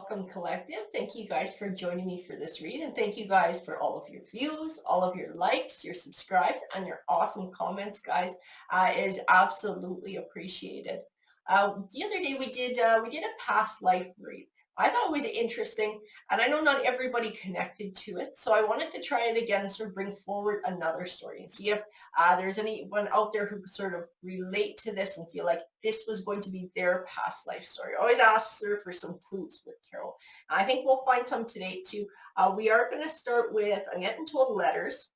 welcome collective. Thank you guys for joining me for this read, and thank you guys for all of your views, all of your likes, your subscribes, and your awesome comments, guys. It is absolutely appreciated. The other day we did a past life read. I thought it was interesting, and I know not everybody connected to it, so I wanted to try it again, sort of bring forward another story and see if there's anyone out there who sort of relate to this and feel like this was going to be their past life story. I always ask her for some clues with tarot. I think we'll find some today too. We are going to start with, I'm getting told, letters.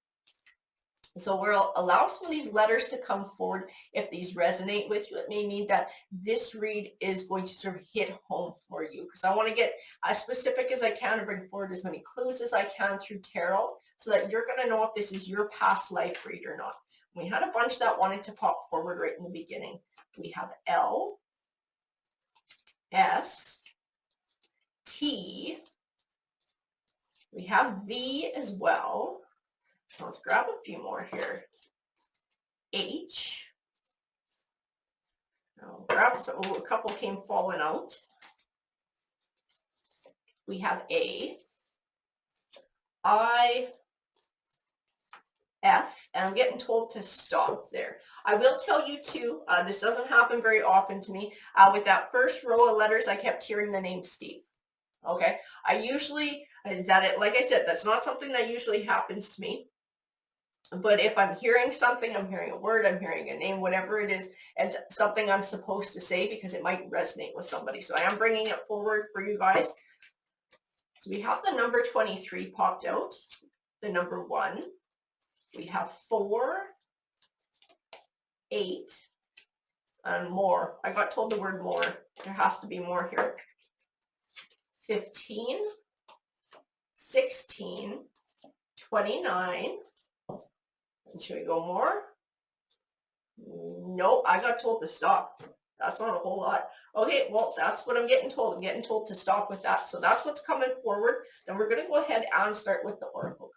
So we'll allow some of these letters to come forward. If these resonate with you, it may mean that this read is going to sort of hit home for you, because I want to get as specific as I can and bring forward as many clues as I can through tarot so that you're going to know if this is your past life read or not. We had a bunch that wanted to pop forward right in the beginning. We have L, S, T, we have V as well. Let's grab a few more here. H. I'll grab some. Oh, a couple came falling out. We have A, I, F, and I'm getting told to stop there. I will tell you too, this doesn't happen very often to me. With that first row of letters, I kept hearing the name Steve. Okay, I usually, like I said, that's not something that usually happens to me. But if I'm hearing something, I'm hearing a word, I'm hearing a name, whatever it is, and something I'm supposed to say because it might resonate with somebody. So I am bringing it forward for you guys. So we have the number 23 popped out, the number 1. We have 4, 8, and more. I got told the word more. There has to be more here. 15, 16, 29. And should we go more? Nope, I got told to stop. That's not a whole lot. Okay, well, that's what I'm getting told. I'm getting told to stop with that. So that's what's coming forward. Then we're going to go ahead and start with the oracle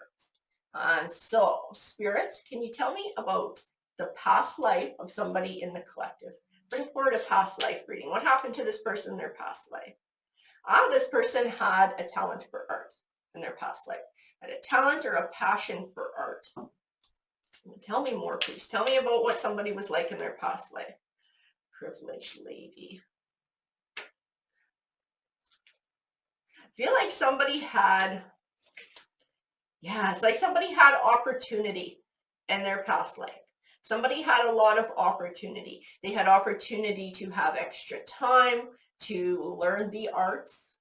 cards. So, Spirit, can you tell me about the past life of somebody in the collective? Bring forward a past life reading. What happened to this person in their past life? This person had a talent for art in their past life. Had a talent or a passion for art. Tell me more, please. Tell me about what somebody was like in their past life. Privileged lady. I feel like somebody had, it's like somebody had opportunity in their past life. Somebody had a lot of opportunity. They had opportunity to have extra time, to learn the arts.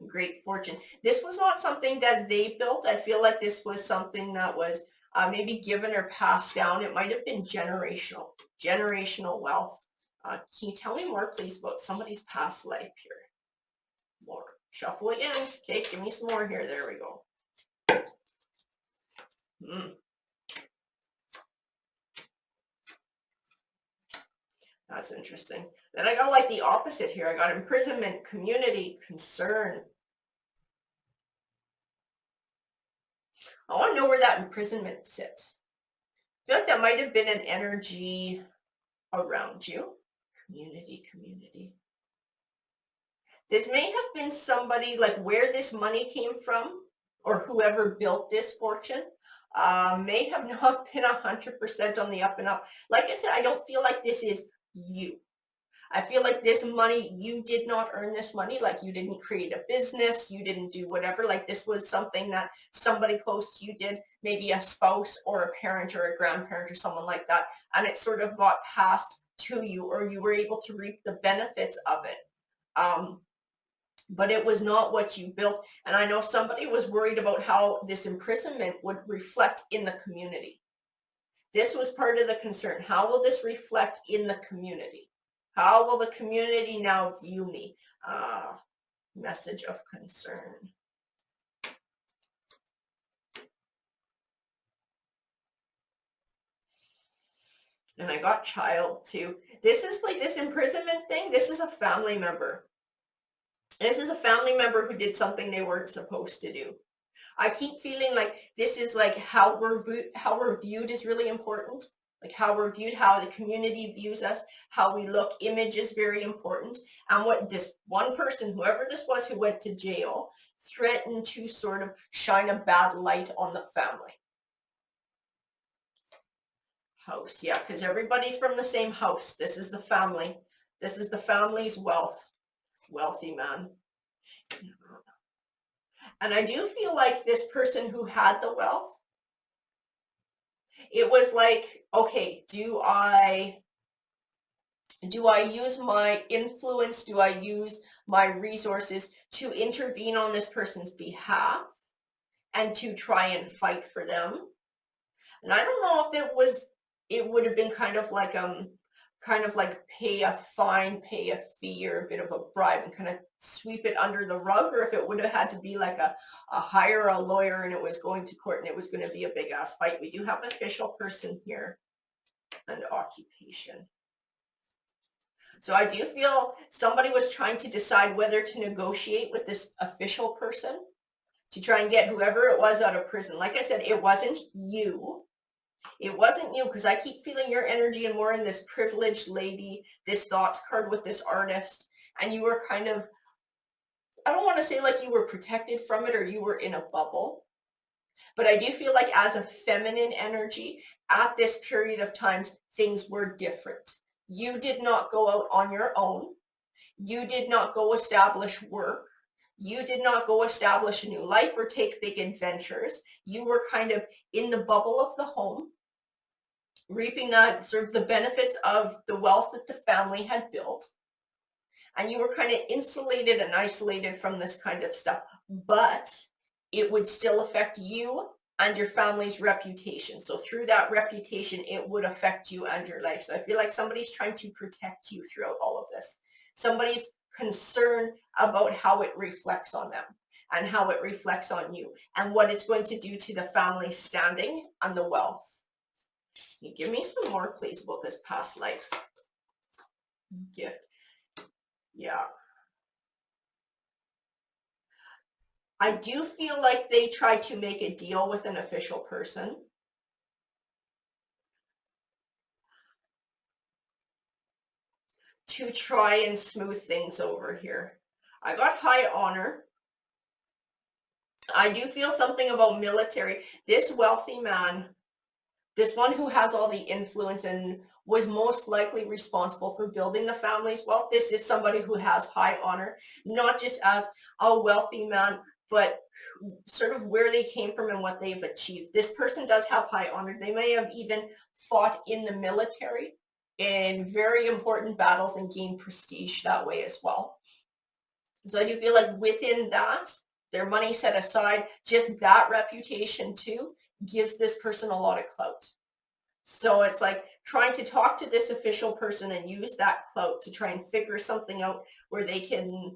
Great fortune. This was not something that they built. I feel like this was something that was maybe given or passed down. It might have been generational wealth. Can you tell me more, please, about somebody's past life here? More. Shuffle again. Okay, give me some more here. There we go. That's interesting. Then I got like the opposite here. I got imprisonment, community, concern. I want to know where that imprisonment sits. I feel like that might have been an energy around you. Community. This may have been somebody, like where this money came from or whoever built this fortune may have not been 100% on the up and up. Like I said, I don't feel like this is you. I feel like this money, you did not earn this money. Like you didn't create a business, you didn't do whatever. Like this was something that somebody close to you did, maybe a spouse or a parent or a grandparent or someone like that. And it sort of got passed to you, or you were able to reap the benefits of it. But it was not what you built. And I know somebody was worried about how this imprisonment would reflect in the community. This was part of the concern. How will this reflect in the community? How will the community now view me? Message of concern. And I got child too. This is like this imprisonment thing. This is a family member. This is a family member who did something they weren't supposed to do. I keep feeling like this is like how we're viewed is really important. Like how we're viewed, how the community views us, how we look. Image is very important. And what this one person, whoever this was who went to jail, threatened to sort of shine a bad light on the family. House, yeah, because everybody's from the same house. This is the family. This is the family's wealth. Wealthy man. And I do feel like this person who had the wealth, it was like, okay, do I use my influence? Do I use my resources to intervene on this person's behalf and to try and fight for them? And I don't know if it would have been kind of like pay a fine, pay a fee, or a bit of a bribe and kind of sweep it under the rug, or if it would have had to be like a hire a lawyer and it was going to court and it was going to be a big ass fight. We do have an official person here and occupation. So I do feel somebody was trying to decide whether to negotiate with this official person to try and get whoever it was out of prison. Like I said, it wasn't you. It wasn't you, because I keep feeling your energy and more in this privileged lady, this thoughts card with this artist. And you were kind of, I don't want to say like you were protected from it or you were in a bubble, but I do feel like as a feminine energy at this period of times, things were different. You did not go out on your own. You did not go establish work. You did not go establish a new life or take big adventures. You were kind of in the bubble of the home, reaping that sort of the benefits of the wealth that the family had built. And you were kind of insulated and isolated from this kind of stuff, but it would still affect you and your family's reputation. So through that reputation, it would affect you and your life. So I feel like somebody's trying to protect you throughout all of this. Somebody's concerned about how it reflects on them and how it reflects on you and what it's going to do to the family standing and the wealth. Can you give me some more, please, about this past life gift? Yeah. I do feel like they tried to make a deal with an official person. To try and smooth things over here. I got high honor. I do feel something about military. This wealthy man, this one who has all the influence and was most likely responsible for building the family's wealth. This is somebody who has high honor, not just as a wealthy man, but sort of where they came from and what they've achieved. This person does have high honor. They may have even fought in the military in very important battles and gained prestige that way as well. So I do feel like within that, their money set aside, just that reputation too gives this person a lot of clout. So it's like trying to talk to this official person and use that clout to try and figure something out where they can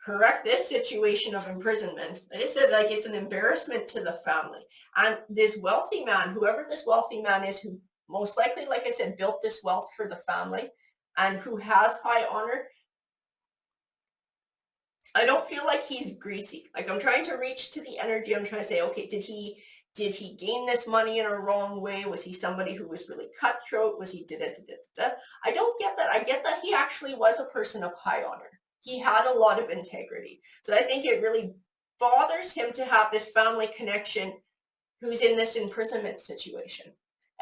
correct this situation of imprisonment. Like I said, like it's an embarrassment to the family. And this wealthy man, whoever this wealthy man is, who most likely, like I said, built this wealth for the family and who has high honor, I don't feel like he's greasy. Like I'm trying to reach to the energy. I'm trying to say, okay, did he gain this money in a wrong way? Was he somebody who was really cutthroat? Was he da-da-da-da-da? I don't get that. I get that he actually was a person of high honor. He had a lot of integrity. So I think it really bothers him to have this family connection who's in this imprisonment situation.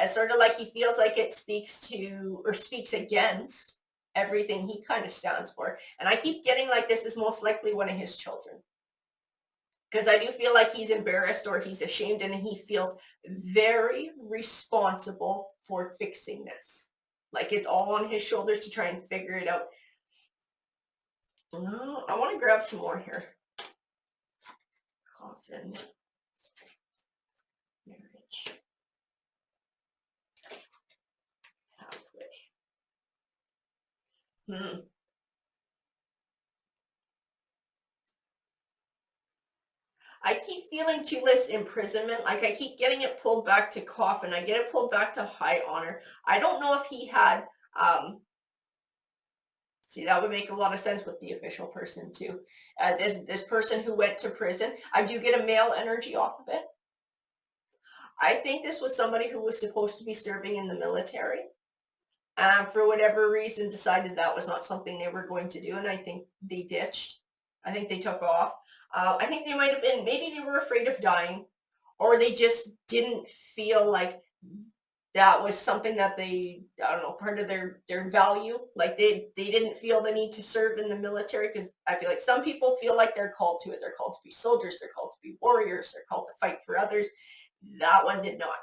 It's sort of like he feels like it speaks to or speaks against everything he kind of stands for. And I keep getting like this is most likely one of his children. Because I do feel like he's embarrassed or he's ashamed and he feels very responsible for fixing this. Like it's all on his shoulders to try and figure it out. No, I want to grab some more here. Coffin. Marriage. Pathway. I keep feeling too-less imprisonment. Like I keep getting it pulled back to coffin. I get it pulled back to high honor. I don't know if he had, see, that would make a lot of sense with the official person too. This person who went to prison, I do get a male energy off of it. I think this was somebody who was supposed to be serving in the military, and for whatever reason decided that was not something they were going to do, and I think they ditched. I think they took off. I think they might have been, maybe they were afraid of dying, or they just didn't feel like that was something that they, I don't know, part of their value. Like they didn't feel the need to serve in the military, because I feel like some people feel like they're called to it. They're called to be soldiers, they're called to be warriors, they're called to fight for others. That one did not.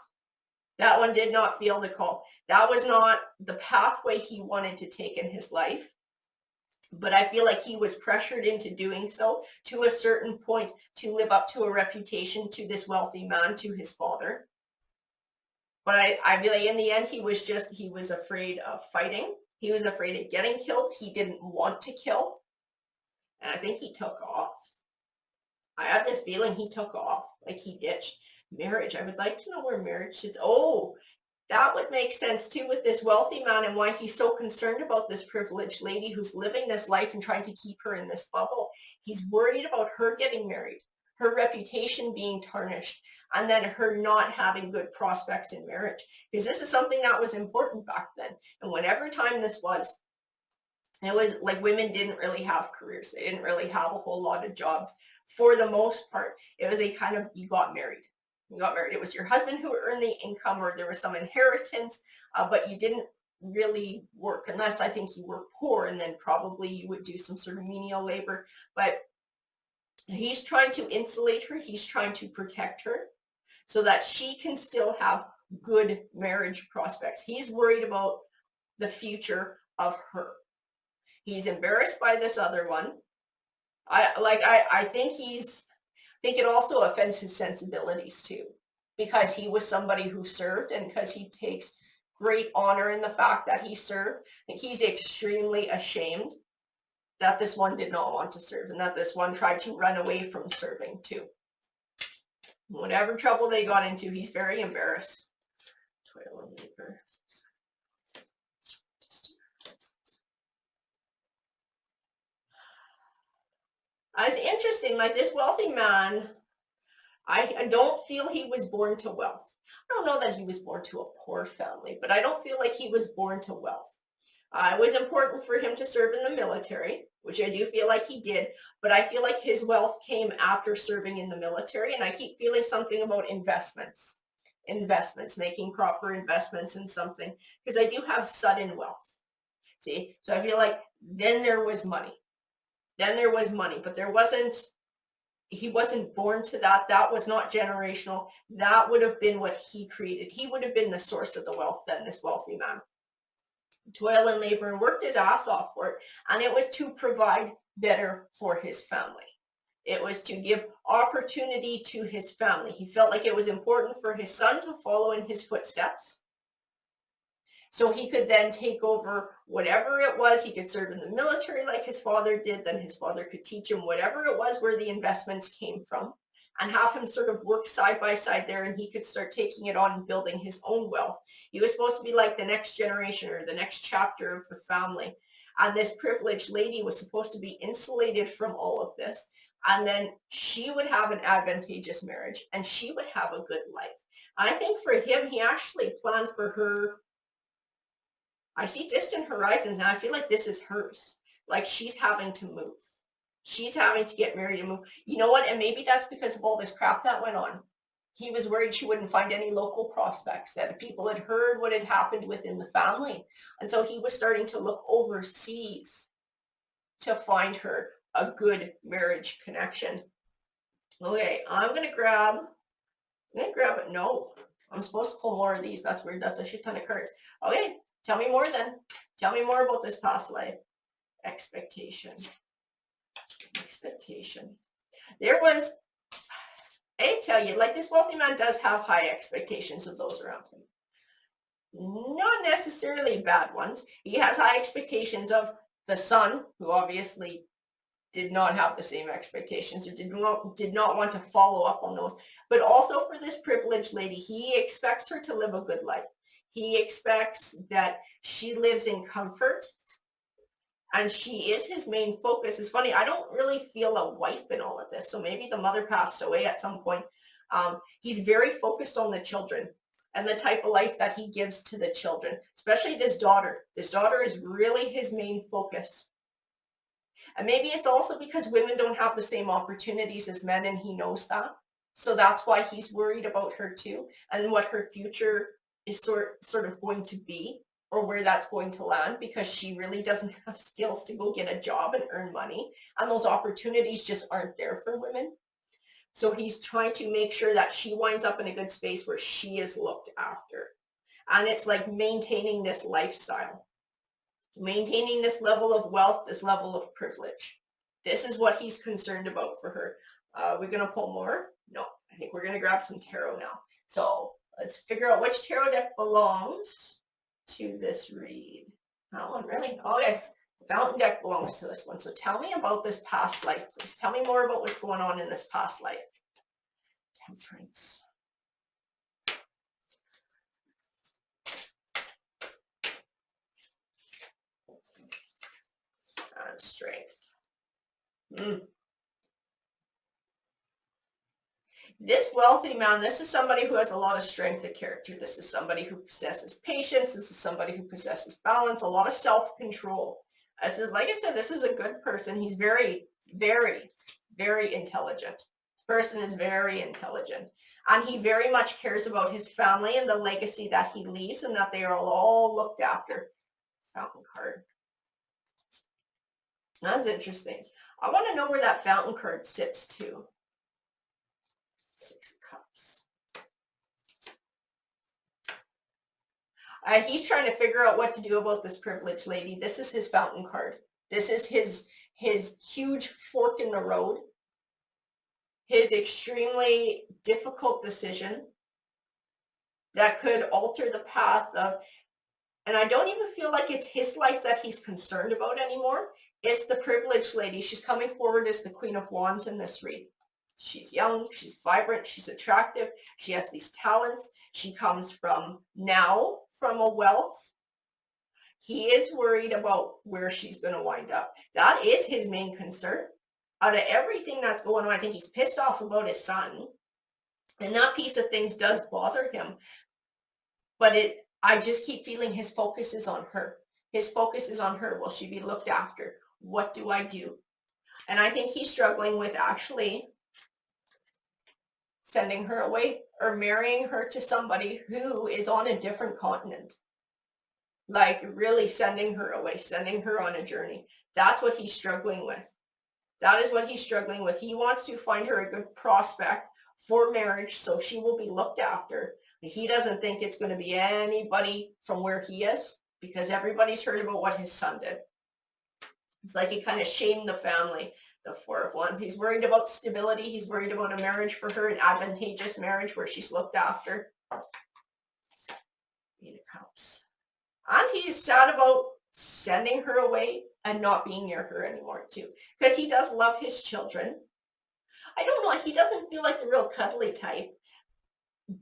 That one did not feel the call. That was not the pathway he wanted to take in his life. But I feel like he was pressured into doing so to a certain point, to live up to a reputation, to this wealthy man, to his father. But I feel like in the end, he was afraid of fighting. He was afraid of getting killed. He didn't want to kill. And I think he took off. I have this feeling he took off, like he ditched marriage. I would like to know where marriage is. Oh, that would make sense too with this wealthy man, and why he's so concerned about this privileged lady who's living this life and trying to keep her in this bubble. He's worried about her getting married, her reputation being tarnished, and then her not having good prospects in marriage. Because this is something that was important back then. And whatever time this was, it was like women didn't really have careers. They didn't really have a whole lot of jobs. For the most part, it was a kind of, you got married. You got married. It was your husband who earned the income, or there was some inheritance, but you didn't really work, unless I think you were poor, and then probably you would do some sort of menial labor. But he's trying to insulate her. He's trying to protect her so that she can still have good marriage prospects. He's worried about the future of her. He's embarrassed by this other one. I think it also offends his sensibilities too, because he was somebody who served, and because he takes great honor in the fact that he served. I think he's extremely ashamed that this one did not want to serve, and that this one tried to run away from serving too. Whatever trouble they got into, he's very embarrassed. Toil and labor. It's interesting, like this wealthy man, I don't feel he was born to wealth. I don't know that he was born to a poor family, but I don't feel like he was born to wealth. It was important for him to serve in the military, which I do feel like he did, but I feel like his wealth came after serving in the military, and I keep feeling something about investments, making proper investments in something, because I do have sudden wealth. See, so I feel like then there was money. But he wasn't born to that. That was not generational. That would have been what he created. He would have been the source of the wealth then, this wealthy man. Toil and labor and worked his ass off for it. And it was to provide better for his family. It was to give opportunity to his family. He felt like it was important for his son to follow in his footsteps, so he could then take over whatever it was. He could serve in the military like his father did. Then his father could teach him whatever it was where the investments came from, and have him sort of work side by side there, and he could start taking it on and building his own wealth. He was supposed to be like the next generation, or the next chapter of the family. And this privileged lady was supposed to be insulated from all of this. And then she would have an advantageous marriage, and she would have a good life. I think for him, he actually planned for her. I see distant horizons, and I feel like this is hers. Like she's having to move. She's having to get married and move. You know what? And maybe that's because of all this crap that went on. He was worried she wouldn't find any local prospects, that people had heard what had happened within the family. And so he was starting to look overseas to find her a good marriage connection. Okay, I'm going to grab it. No, I'm supposed to pull more of these. That's weird. That's a shit ton of cards. Okay. Tell me more then. Tell me more about this past life. Expectation. There was, I tell you, like this wealthy man does have high expectations of those around him. Not necessarily bad ones. He has high expectations of the son, who obviously did not have the same expectations, or did not want to follow up on those. But also for this privileged lady, he expects her to live a good life. He expects that she lives in comfort, and she is his main focus. It's funny, I don't really feel a wife in all of this. So maybe the mother passed away at some point. He's very focused on the children and the type of life that he gives to the children, especially this daughter. This daughter is really his main focus. And maybe it's also because women don't have the same opportunities as men, and he knows that. So that's why he's worried about her too, and what her future is sort of going to be, or where that's going to land, because she really doesn't have skills to go get a job and earn money. And those opportunities just aren't there for women. So he's trying to make sure that she winds up in a good space where she is looked after. And it's like maintaining this lifestyle, maintaining this level of wealth, this level of privilege. This is what he's concerned about for her. We're going to pull more? No, I think we're going to grab some tarot now. So let's figure out which tarot deck belongs to this read. That one, really? Okay. The Fountain deck belongs to this one. So tell me about this past life, please. Tell me more about what's going on in this past life. Temperance. And strength. This wealthy man, this is somebody who has a lot of strength of character. This is somebody who possesses patience. This is somebody who possesses balance, a lot of self-control. This is, like I said, this is a good person. He's very, very, very intelligent. This person is very intelligent. And he very much cares about his family and the legacy that he leaves, and that they are all looked after. Fountain card. That's interesting. I want to know where that fountain card sits too. Six of Cups. He's trying to figure out what to do about this privileged lady. This is his fountain card. This is his huge fork in the road. His extremely difficult decision that could alter the path of, and I don't even feel like it's his life that he's concerned about anymore. It's the privileged lady. She's coming forward as the Queen of Wands in this read. She's young, she's vibrant, she's attractive, she has these talents. She comes from a wealth. He is worried about where she's going to wind up. That is his main concern. Out of everything that's going on, I think he's pissed off about his son. And that piece of things does bother him. But I just keep feeling his focus is on her. His focus is on her. Will she be looked after? What do I do? And I think he's struggling with actually sending her away or marrying her to somebody who is on a different continent. Like really sending her away, sending her on a journey. That's what he's struggling with. That is what he's struggling with. He wants to find her a good prospect for marriage so she will be looked after. He doesn't think it's going to be anybody from where he is, because everybody's heard about what his son did. It's like he kind of shamed the family. The Four of Wands. He's worried about stability. He's worried about a marriage for her, an advantageous marriage where she's looked after. Eight of Cups. And he's sad about sending her away and not being near her anymore too, because he does love his children. I don't know, he doesn't feel like the real cuddly type,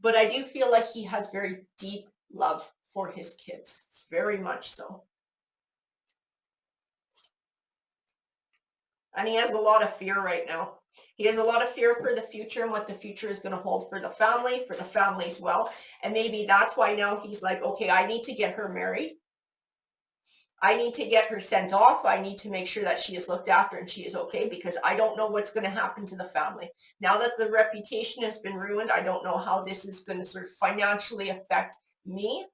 but I do feel like he has very deep love for his kids, very much so. And he has a lot of fear right now. He has a lot of fear for the future and what the future is going to hold for the family's wealth. And maybe that's why now he's like, okay, I need to get her married. I need to get her sent off. I need to make sure that she is looked after and she is okay, because I don't know what's going to happen to the family. Now that the reputation has been ruined, I don't know how this is going to sort of financially affect me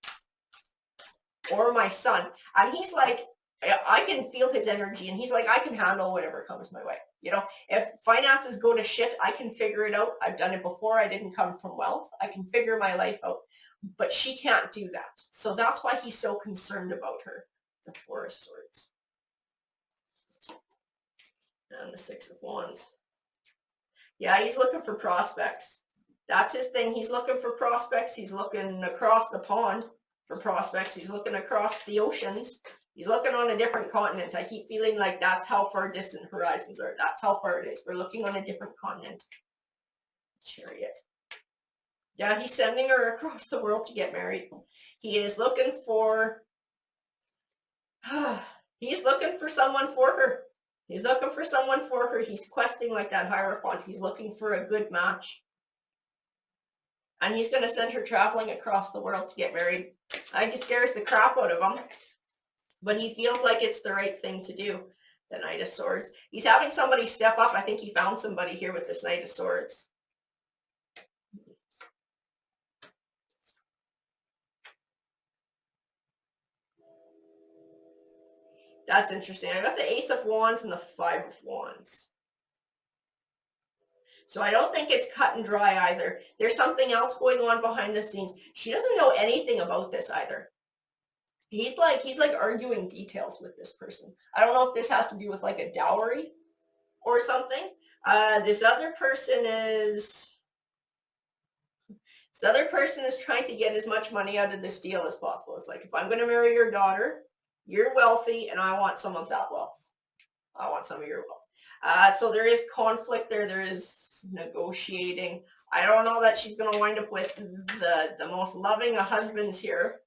or my son. And he's like, I can feel his energy, and he's like, I can handle whatever comes my way. You know, if finances go to shit, I can figure it out. I've done it before. I didn't come from wealth. I can figure my life out. But she can't do that. So that's why he's so concerned about her. The Four of Swords. And the Six of Wands. Yeah, he's looking for prospects. That's his thing. He's looking for prospects. He's looking across the pond for prospects. He's looking across the oceans. He's looking on a different continent. I keep feeling like that's how far distant horizons are. That's how far it is. We're looking on a different continent. Chariot. Yeah, he's sending her across the world to get married. He is looking for, he's looking for someone for her. He's looking for someone for her. He's questing like that Hierophant. He's looking for a good match. And he's going to send her traveling across the world to get married. I think it scares the crap out of him, but he feels like it's the right thing to do. The Knight of Swords. He's having somebody step up. I think he found somebody here with this Knight of Swords. That's interesting. I got the Ace of Wands and the Five of Wands. So I don't think it's cut and dry either. There's something else going on behind the scenes. She doesn't know anything about this either. He's like arguing details with this person. I don't know if this has to do with like a dowry or something. This other person is trying to get as much money out of this deal as possible. It's like, if I'm going to marry your daughter, you're wealthy, and I want some of that wealth. I want some of your wealth. So there is conflict there. There is negotiating. I don't know that she's going to wind up with the most loving of husbands here.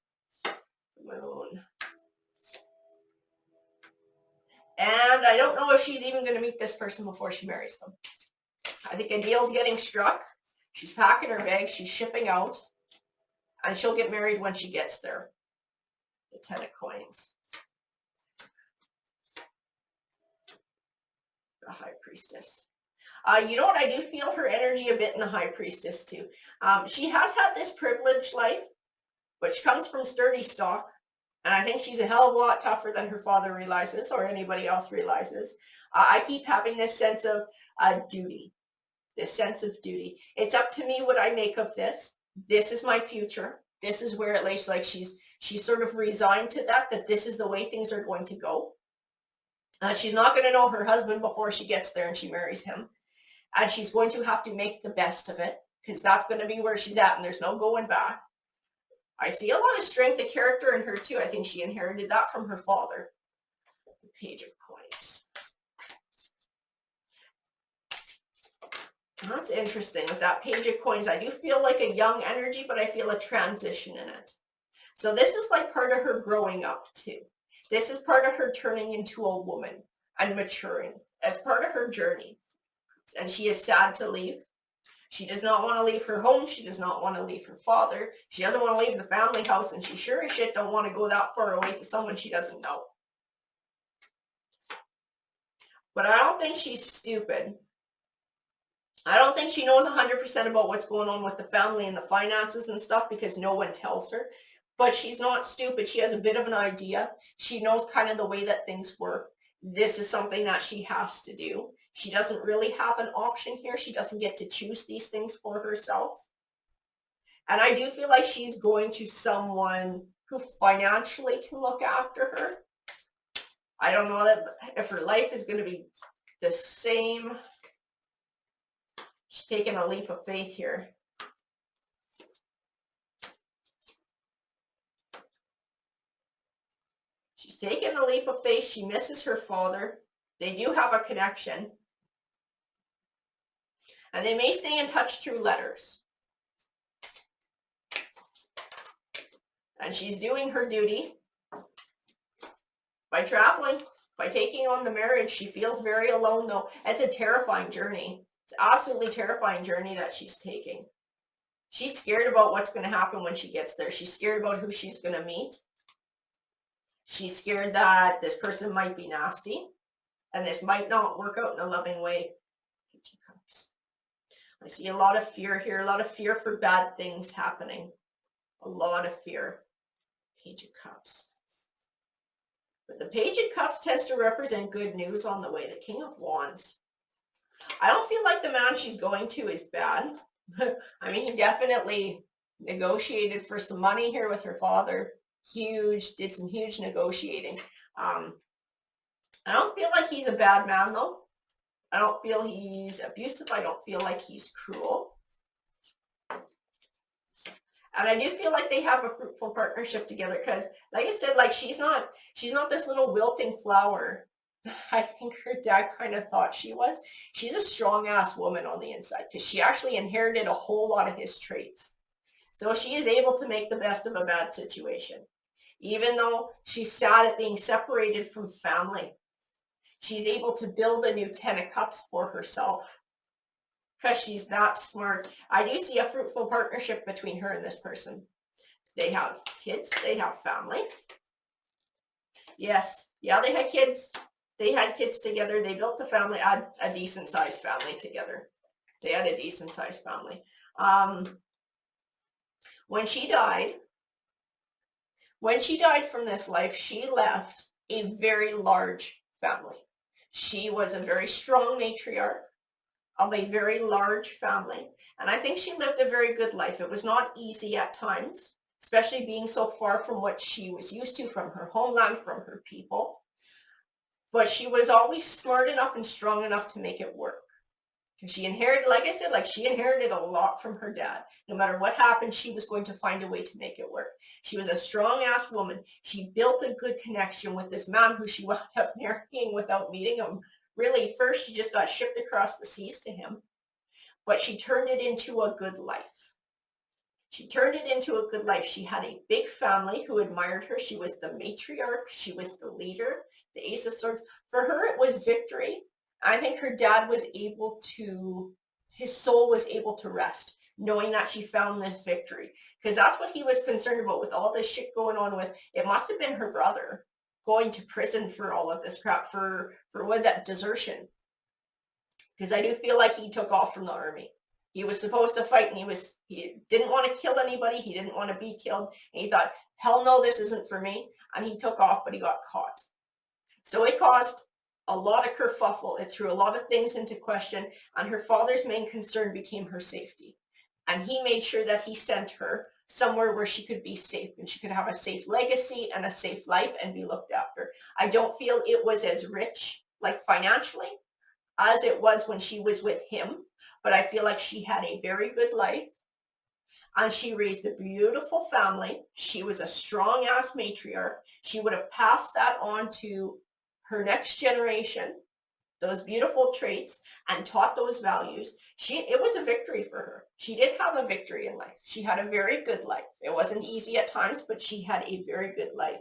Moon. And I don't know if she's even going to meet this person before she marries them. I think a deal's getting struck. She's packing her bags. She's shipping out. And she'll get married when she gets there. The 10 of Coins. The High Priestess. You know what? I do feel her energy a bit in the High Priestess too. She has had this privileged life, which comes from sturdy stock. And I think she's a hell of a lot tougher than her father realizes or anybody else realizes. I keep having this sense of duty, this sense of duty. It's up to me what I make of this. This is my future. This is where it lays. Like she's sort of resigned to that this is the way things are going to go. She's not going to know her husband before she gets there and she marries him. And she's going to have to make the best of it because that's going to be where she's at and there's no going back. I see a lot of strength of character in her too. I think she inherited that from her father. The Page of Coins. That's interesting. With that Page of Coins, I do feel like a young energy, but I feel a transition in it. So this is like part of her growing up too. This is part of her turning into a woman and maturing as part of her journey. And she is sad to leave. She does not want to leave her home. She does not want to leave her father. She doesn't want to leave the family house, and she sure as shit don't want to go that far away to someone she doesn't know. But I don't think she's stupid. I don't think she knows 100% about what's going on with the family and the finances and stuff because no one tells her. But she's not stupid. She has a bit of an idea. She knows kind of the way that things work. This is something that she has to do. She doesn't really have an option here. She doesn't get to choose these things for herself. And I do feel like she's going to someone who financially can look after her. I don't know that if her life is going to be the same. She's taking a leap of faith here. She's taking a leap of faith. She misses her father. They do have a connection. And they may stay in touch through letters. And she's doing her duty by traveling, by taking on the marriage. She feels very alone though. It's a terrifying journey. It's an absolutely terrifying journey that she's taking. She's scared about what's going to happen when she gets there. She's scared about who she's going to meet. She's scared that this person might be nasty and this might not work out in a loving way. I see a lot of fear here, a lot of fear for bad things happening. A lot of fear. Page of Cups. But the Page of Cups tends to represent good news on the way. The King of Wands. I don't feel like the man she's going to is bad. I mean, he definitely negotiated for some money here with her father. Did some huge negotiating. I don't feel like he's a bad man though. I don't feel he's abusive. I don't feel like he's cruel. And I do feel like they have a fruitful partnership together because, like I said, like she's not this little wilting flower. I think her dad kind of thought she was. She's a strong-ass woman on the inside because she actually inherited a whole lot of his traits. So she is able to make the best of a bad situation. Even though she's sad at being separated from family, she's able to build a new 10 of Cups for herself. because she's that smart. I do see a fruitful partnership between her and this person. They have kids. They have family. Yes. Yeah, they had kids. They had kids together. They built a family, a decent sized family together. They had a decent sized family. When she died, from this life, she left a very large family. She was a very strong matriarch of a very large family. And I think she lived a very good life. It was not easy at times, especially being so far from what she was used to, from her homeland, from her people. But she was always smart enough and strong enough to make it work. She inherited, like I said, like she inherited a lot from her dad. No matter what happened, she was going to find a way to make it work. She was a strong-ass woman. She built a good connection with this man who she wound up marrying without meeting him. Really, first she just got shipped across the seas to him, but she turned it into a good life. She turned it into a good life. She had a big family who admired her. She was the matriarch. She was the leader, the Ace of Swords. For her, it was victory. I think her dad was able to, his soul was able to rest, knowing that she found this victory. Because that's what he was concerned about with all this shit going on with, it must have been her brother going to prison for all of this crap, for what, that desertion. Because I do feel like he took off from the army. He was supposed to fight, and he didn't want to kill anybody. He didn't want to be killed. And he thought, hell no, this isn't for me. And he took off, but he got caught. So it caused a lot of kerfuffle. It threw a lot of things into question. And her father's main concern became her safety. And he made sure that he sent her somewhere where she could be safe and she could have a safe legacy and a safe life and be looked after. I don't feel it was as rich, like financially, as it was when she was with him, but I feel like she had a very good life and she raised a beautiful family. She was a strong ass matriarch. She would have passed that on to her next generation, those beautiful traits, and taught those values. It was a victory for her. She did have a victory in life. She had a very good life. It wasn't easy at times, but she had a very good life.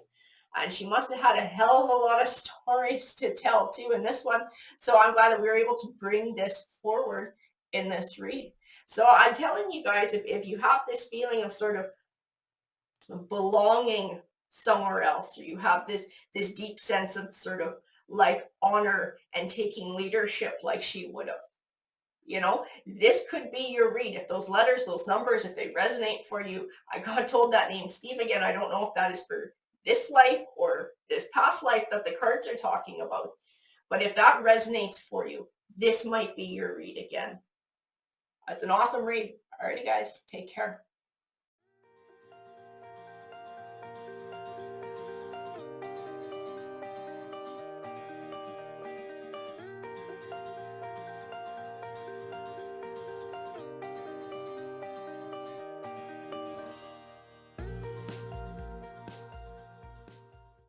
And she must have had a hell of a lot of stories to tell too in this one. So I'm glad that we were able to bring this forward in this read. So I'm telling you guys, if you have this feeling of sort of belonging somewhere else, or you have this deep sense of sort of like honor and taking leadership like she would have, this could be your read. If those letters, those numbers, if they resonate for you, I got told that name Steve again. I don't know if that is for this life or this past life that the cards are talking about. But if that resonates for you, this might be your read again. That's an awesome read. Alrighty, guys, take care.